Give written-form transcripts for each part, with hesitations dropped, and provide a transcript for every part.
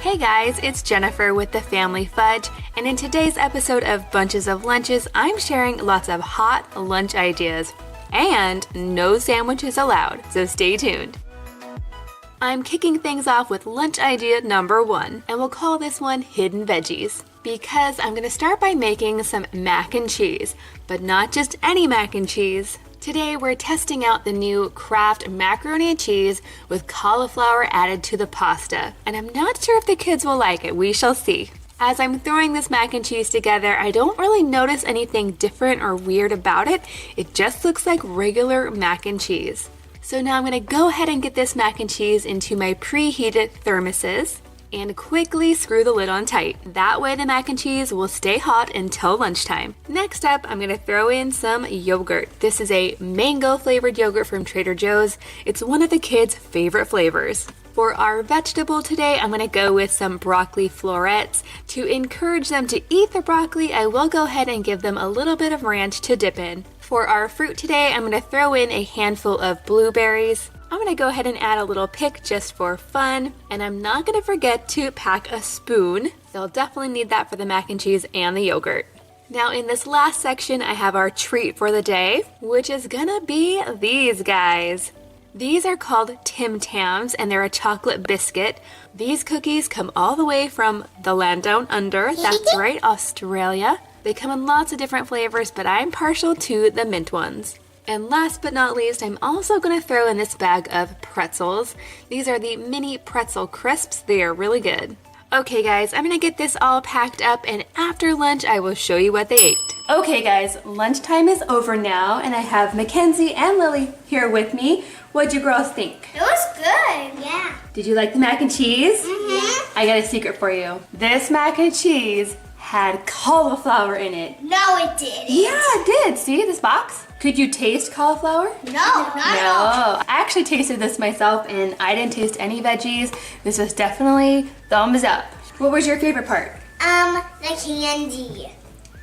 Hey guys, it's Jennifer with the Family Fudge, and in today's episode of Bunches of Lunches, I'm sharing lots of hot lunch ideas. And no sandwiches allowed, so stay tuned. I'm kicking things off with lunch idea number 1, and we'll call this one Hidden Veggies. Because I'm going to start by making some mac and cheese, but not just any mac and cheese. Today we're testing out the new Kraft macaroni and cheese with cauliflower added to the pasta, and I'm not sure if the kids will like it. We shall see. As I'm throwing this mac and cheese together, I don't really notice anything different or weird about it. It just looks like regular mac and cheese. So now I'm going to go ahead and get this mac and cheese into my preheated thermoses and quickly screw the lid on tight. That way the mac and cheese will stay hot until lunchtime. Next up, I'm going to throw in some yogurt. This is a mango flavored yogurt from Trader Joe's. It's one of the kids' favorite flavors. For our vegetable today, I'm going to go with some broccoli florets. To encourage them to eat the broccoli, I will go ahead and give them a little bit of ranch to dip in. For our fruit today, I'm going to throw in a handful of blueberries. I'm going to go ahead and add a little pick just for fun, and I'm not going to forget to pack a spoon. They'll definitely need that for the mac and cheese and the yogurt. Now in this last section, I have our treat for the day, which is going to be these guys. These are called Tim Tams, and they're a chocolate biscuit. These cookies come all the way from the land down under. That's right, Australia. They come in lots of different flavors, but I'm partial to the mint ones. And last but not least, I'm also going to throw in this bag of pretzels. These are the mini pretzel crisps. They are really good. Okay guys, I'm going to get this all packed up, and after lunch I will show you what they ate. Okay guys, lunchtime is over now, and I have Mackenzie and Lily here with me. What'd you girls think? It was good, yeah. Did you like the mac and cheese? Mm-hmm. I got a secret for you. This mac and cheese had cauliflower in it. No, it didn't. Yeah, it did. See this box? Could you taste cauliflower? No, not at all. I actually tasted this myself, and I didn't taste any veggies. This was definitely thumbs up. What was your favorite part? The candy.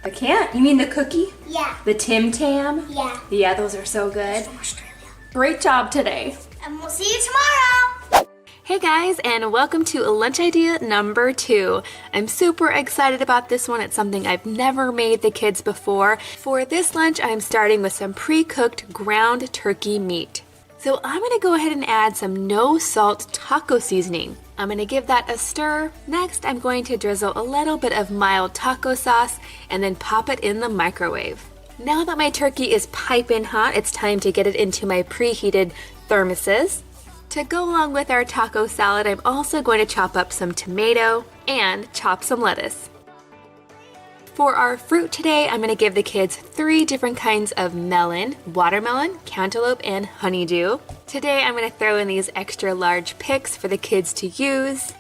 The You mean the cookie? Yeah. The Tim Tam? Yeah. Yeah, those are so good. From Australia. Great job today. And we'll see you tomorrow. Hey guys, and welcome to lunch idea number 2. I'm super excited about this one. It's something I've never made the kids before. For this lunch, I'm starting with some pre-cooked ground turkey meat. So I'm going to go ahead and add some no salt taco seasoning. I'm going to give that a stir. Next, I'm going to drizzle a little bit of mild taco sauce and then pop it in the microwave. Now that my turkey is piping hot, it's time to get it into my preheated thermoses. To go along with our taco salad, I'm also going to chop up some tomato and chop some lettuce. For our fruit today, I'm going to give the kids 3 different kinds of melon: watermelon, cantaloupe, and honeydew. Today, I'm going to throw in these extra large picks for the kids to use.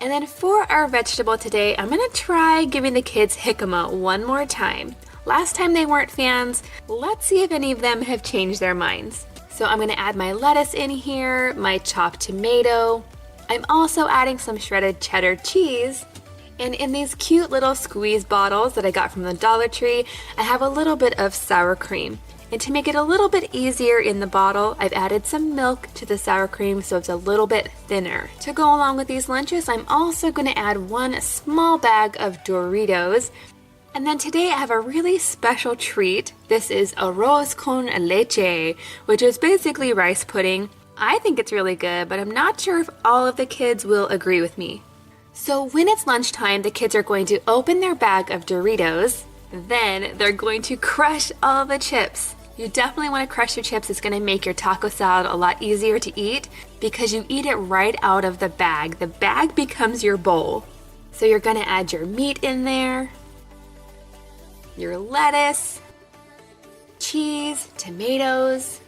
And then for our vegetable today, I'm going to try giving the kids jicama one more time. Last time they weren't fans. Let's see if any of them have changed their minds. So I'm going to add my lettuce in here, my chopped tomato. I'm also adding some shredded cheddar cheese. And in these cute little squeeze bottles that I got from the Dollar Tree, I have a little bit of sour cream. And to make it a little bit easier in the bottle, I've added some milk to the sour cream so it's a little bit thinner. To go along with these lunches, I'm also going to add 1 small bag of Doritos. And then today I have a really special treat. This is arroz con leche, which is basically rice pudding. I think it's really good, but I'm not sure if all of the kids will agree with me. So when it's lunchtime, the kids are going to open their bag of Doritos. Then they're going to crush all the chips. You definitely want to crush your chips. It's going to make your taco salad a lot easier to eat because you eat it right out of the bag. The bag becomes your bowl. So you're going to add your meat in there, your lettuce, cheese, tomatoes,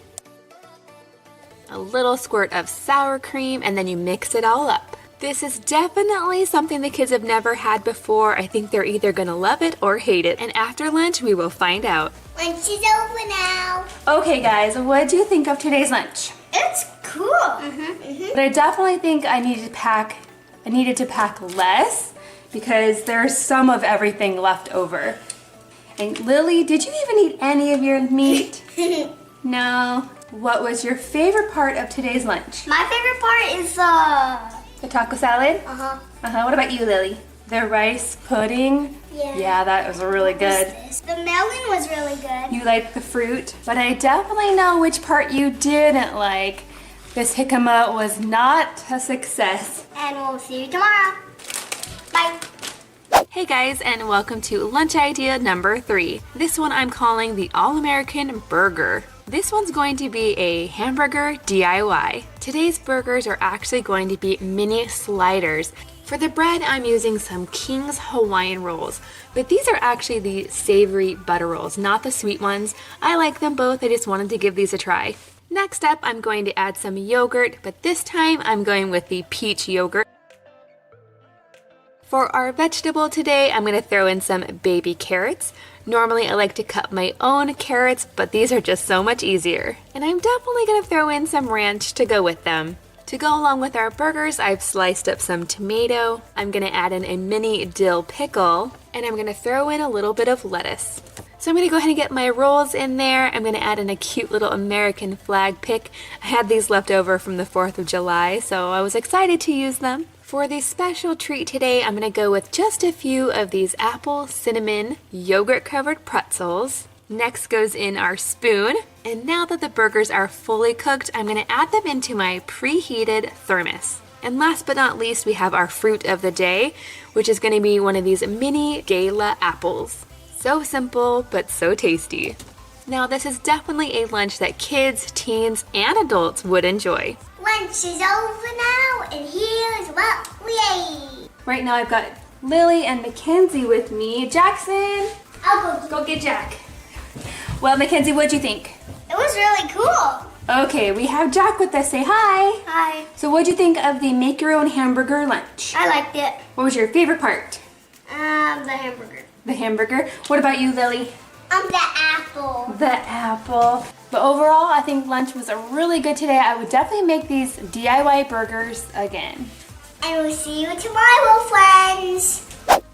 a little squirt of sour cream, and then you mix it all up. This is definitely something the kids have never had before. I think they're either gonna love it or hate it, and after lunch we will find out. Lunch is over now. Okay guys, what do you think of today's lunch? It's cool. But I definitely think I needed to pack less because there's some of everything left over. And Lily, did you even eat any of your meat? No. What was your favorite part of today's lunch? My favorite part is The taco salad? Uh-huh. What about you, Lily? The rice pudding? Yeah. Yeah, that was really good. The melon was really good. You liked the fruit, but I definitely know which part you didn't like. This jicama was not a success. And we'll see you tomorrow. Bye. Hey guys, and welcome to lunch idea number 3. This one I'm calling the All-American Burger. This one's going to be a hamburger DIY. Today's burgers are actually going to be mini sliders. For the bread, I'm using some King's Hawaiian rolls, but these are actually the savory butter rolls, not the sweet ones. I like them both, I just wanted to give these a try. Next up, I'm going to add some yogurt, but this time I'm going with the peach yogurt. For our vegetable today, I'm going to throw in some baby carrots. Normally I like to cut my own carrots, but these are just so much easier. And I'm definitely going to throw in some ranch to go with them. To go along with our burgers, I've sliced up some tomato. I'm going to add in a mini dill pickle, and I'm going to throw in a little bit of lettuce. So I'm going to go ahead and get my rolls in there. I'm going to add in a cute little American flag pick. I had these left over from the 4th of July, so I was excited to use them. For the special treat today, I'm going to go with just a few of these apple cinnamon yogurt covered pretzels. Next goes in our spoon, and now that the burgers are fully cooked, I'm going to add them into my preheated thermos. And last but not least, we have our fruit of the day, which is going to be one of these mini gala apples. So simple, but so tasty. Now this is definitely a lunch that kids, teens, and adults would enjoy. Lunch is over now, and here's what we ate. Right now I've got Lily and Mackenzie with me. Jackson! I'll Go get Jack. Well, Mackenzie, what'd you think? It was really cool. Okay, we have Jack with us. Say hi. Hi. So what'd you think of the make your own hamburger lunch? I liked it. What was your favorite part? The hamburger. The hamburger. What about you, Lily? The apple. The apple. But overall, I think lunch was really good today. I would definitely make these DIY burgers again. And we'll see you tomorrow, friends.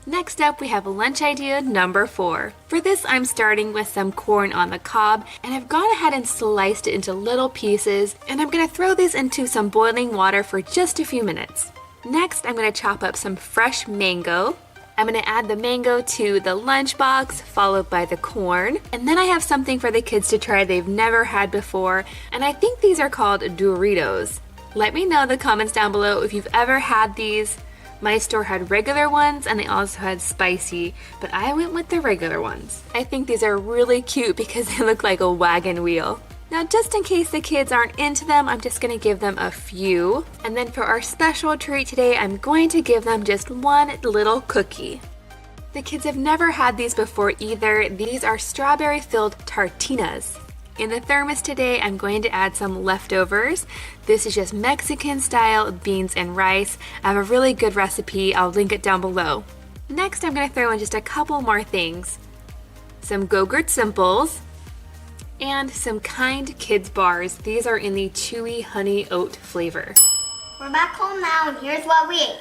Next up, we have lunch idea number 4. For this, I'm starting with some corn on the cob, and I've gone ahead and sliced it into little pieces, and I'm gonna throw these into some boiling water for just a few minutes. Next, I'm gonna chop up some fresh mango. I'm gonna add the mango to the lunchbox, followed by the corn. And then I have something for the kids to try they've never had before, and I think these are called Doritos. Let me know in the comments down below if you've ever had these. My store had regular ones and they also had spicy, but I went with the regular ones. I think these are really cute because they look like a wagon wheel. Now just in case the kids aren't into them, I'm just gonna give them a few. And then for our special treat today, I'm going to give them just one little cookie. The kids have never had these before either. These are strawberry filled tartinas. In the thermos today, I'm going to add some leftovers. This is just Mexican style beans and rice. I have a really good recipe. I'll link it down below. Next, I'm going to throw in just a couple more things. Some Go-Gurt Simples and some Kind Kids bars. These are in the chewy honey oat flavor. We're back home now, and here's what we ate.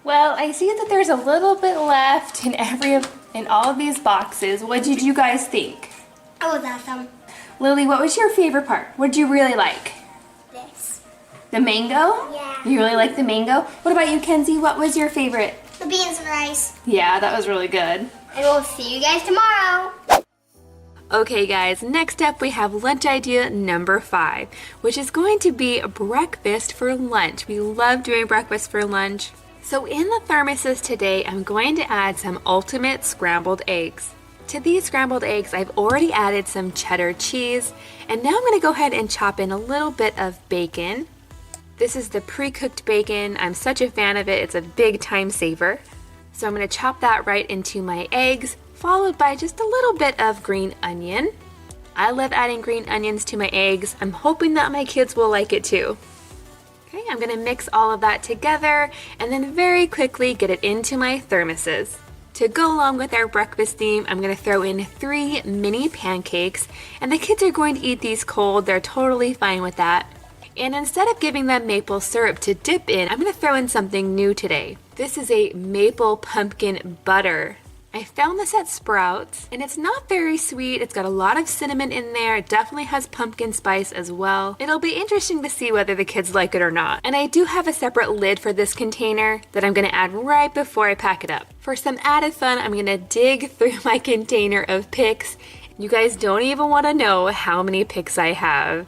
Well, I see that there's a little bit left in all of these boxes. What did you guys think? It was awesome. Lily, what was your favorite part? What did you really like? This. The mango? Yeah. You really like the mango? What about you, Kenzie? What was your favorite? The beans and rice. Yeah, that was really good. And we'll see you guys tomorrow. Okay guys, next up we have lunch idea number 5, which is going to be breakfast for lunch. We love doing breakfast for lunch. So in the thermoses today, I'm going to add some ultimate scrambled eggs. To these scrambled eggs, I've already added some cheddar cheese, and now I'm going to go ahead and chop in a little bit of bacon. This is the pre-cooked bacon. I'm such a fan of it. It's a big time saver. So I'm going to chop that right into my eggs, followed by just a little bit of green onion. I love adding green onions to my eggs. I'm hoping that my kids will like it too. Okay, I'm going to mix all of that together and then very quickly get it into my thermoses. To go along with our breakfast theme, I'm going to throw in 3 mini pancakes, and the kids are going to eat these cold. They're totally fine with that. And instead of giving them maple syrup to dip in, I'm going to throw in something new today. This is a maple pumpkin butter. I found this at Sprouts, and it's not very sweet. It's got a lot of cinnamon in there. It definitely has pumpkin spice as well. It'll be interesting to see whether the kids like it or not. And I do have a separate lid for this container that I'm gonna add right before I pack it up. For some added fun, I'm gonna dig through my container of picks. You guys don't even wanna know how many picks I have.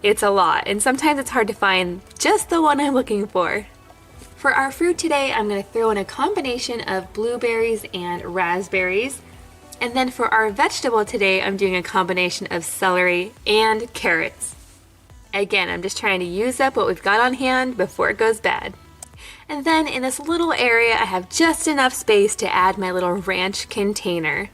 It's a lot, and sometimes it's hard to find just the one I'm looking for. For our fruit today, I'm going to throw in a combination of blueberries and raspberries. And then for our vegetable today, I'm doing a combination of celery and carrots. Again, I'm just trying to use up what we've got on hand before it goes bad. And then in this little area, I have just enough space to add my little ranch container.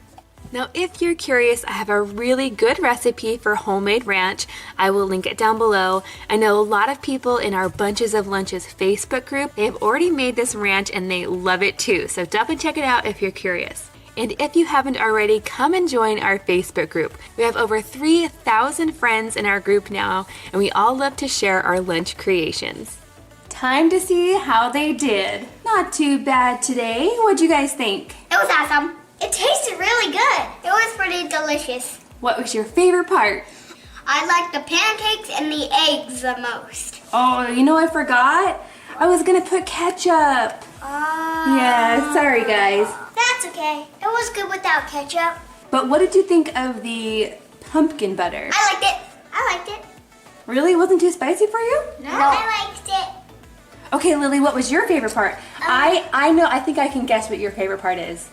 Now, if you're curious, I have a really good recipe for homemade ranch. I will link it down below. I know a lot of people in our Bunches of Lunches Facebook group, they have already made this ranch and they love it too. So definitely check it out if you're curious. And if you haven't already, come and join our Facebook group. We have over 3,000 friends in our group now, and we all love to share our lunch creations. Time to see how they did. Not too bad today. What'd you guys think? It was awesome. It tasted really good. It was pretty delicious. What was your favorite part? I like the pancakes and the eggs the most. Oh, you know I forgot? I was gonna put ketchup. Yeah, sorry guys. That's okay. It was good without ketchup. But what did you think of the pumpkin butter? I liked it. I liked it. Really? It wasn't too spicy for you? No. I liked it. Okay, Lily, what was your favorite part? I know, I think I can guess what your favorite part is.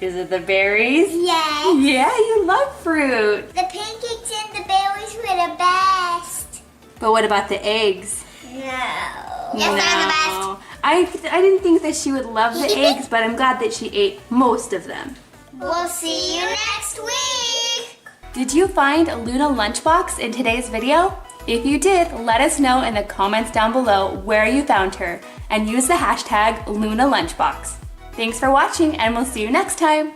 Is it the berries? Yes. Yeah, you love fruit. The pancakes and the berries were the best. But what about the eggs? No. Yes, they're the best. I didn't think that she would love the eggs, but I'm glad that she ate most of them. We'll see you next week. Did you find Luna Lunchbox in today's video? If you did, let us know in the comments down below where you found her and use the hashtag Luna Lunchbox. Thanks for watching, and we'll see you next time.